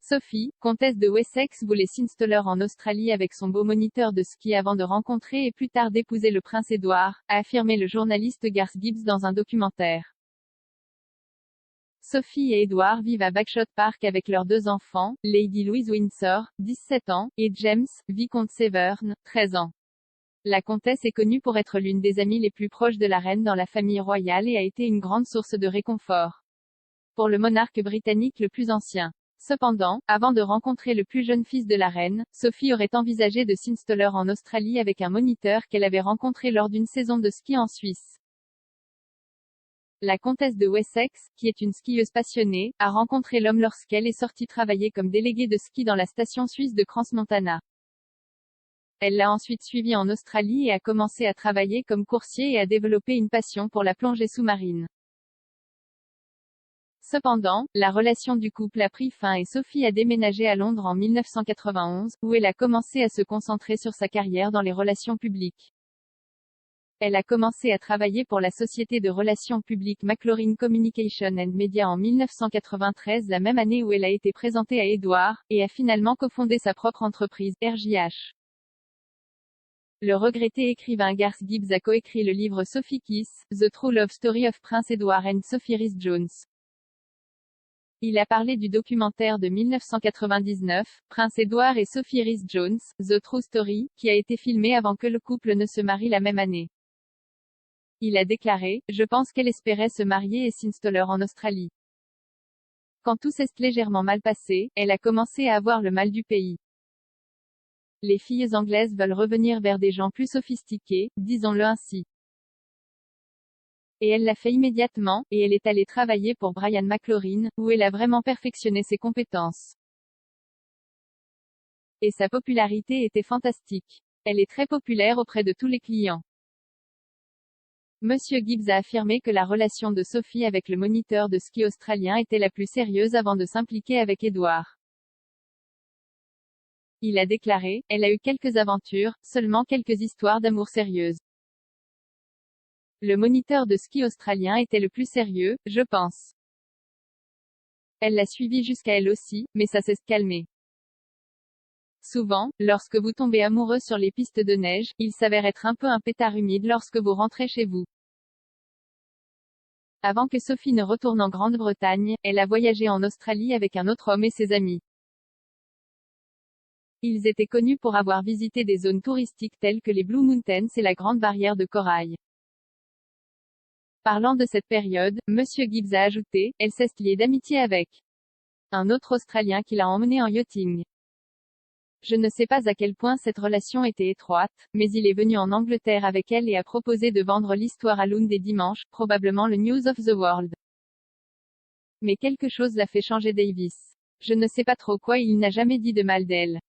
Sophie, comtesse de Wessex, voulait s'installer en Australie avec son beau moniteur de ski avant de rencontrer et plus tard d'épouser le prince Édouard, a affirmé le journaliste Garth Gibbs dans un documentaire. Sophie et Édouard vivent à Bagshot Park avec leurs 2 enfants, Lady Louise Windsor, 17 ans, et James, vicomte Severn, 13 ans. La comtesse est connue pour être l'une des amies les plus proches de la reine dans la famille royale et a été une grande source de réconfort pour le monarque britannique le plus ancien. Cependant, avant de rencontrer le plus jeune fils de la reine, Sophie aurait envisagé de s'installer en Australie avec un moniteur qu'elle avait rencontré lors d'une saison de ski en Suisse. La comtesse de Wessex, qui est une skieuse passionnée, a rencontré l'homme lorsqu'elle est sortie travailler comme déléguée de ski dans la station suisse de Crans-Montana. Elle l'a ensuite suivi en Australie et a commencé à travailler comme coursier et a développé une passion pour la plongée sous-marine. Cependant, la relation du couple a pris fin et Sophie a déménagé à Londres en 1991, où elle a commencé à se concentrer sur sa carrière dans les relations publiques. Elle a commencé à travailler pour la société de relations publiques McLaurin Communication and Media en 1993, la même année où elle a été présentée à Édouard, et a finalement cofondé sa propre entreprise, RJH. Le regretté écrivain Garth Gibbs a coécrit le livre Sophie Kiss, The True Love Story of Prince Edward and Sophie Rhys-Jones. Il a parlé du documentaire de 1999, Prince Edward et Sophie Rhys-Jones, The True Story, qui a été filmé avant que le couple ne se marie la même année. Il a déclaré, « Je pense qu'elle espérait se marier et s'installer en Australie. Quand tout s'est légèrement mal passé, elle a commencé à avoir le mal du pays. Les filles anglaises veulent revenir vers des gens plus sophistiqués, disons-le ainsi. Et elle l'a fait immédiatement, et elle est allée travailler pour Brian McLaurin, où elle a vraiment perfectionné ses compétences. Et sa popularité était fantastique. Elle est très populaire auprès de tous les clients. » Monsieur Gibbs a affirmé que la relation de Sophie avec le moniteur de ski australien était la plus sérieuse avant de s'impliquer avec Édouard. Il a déclaré, « Elle a eu quelques aventures, seulement quelques histoires d'amour sérieuses. Le moniteur de ski australien était le plus sérieux, je pense. Elle l'a suivi jusqu'à elle aussi, mais ça s'est calmé. Souvent, lorsque vous tombez amoureux sur les pistes de neige, il s'avère être un peu un pétard humide lorsque vous rentrez chez vous. » Avant que Sophie ne retourne en Grande-Bretagne, elle a voyagé en Australie avec un autre homme et ses amis. Ils étaient connus pour avoir visité des zones touristiques telles que les Blue Mountains et la Grande Barrière de Corail. Parlant de cette période, Monsieur Gibbs a ajouté, elle s'est liée d'amitié avec un autre Australien qui l'a emmené en yachting. Je ne sais pas à quel point cette relation était étroite, mais il est venu en Angleterre avec elle et a proposé de vendre l'histoire à l'une des dimanches, probablement le News of the World. Mais quelque chose l'a fait changer Davis. Je ne sais pas trop quoi, il n'a jamais dit de mal d'elle.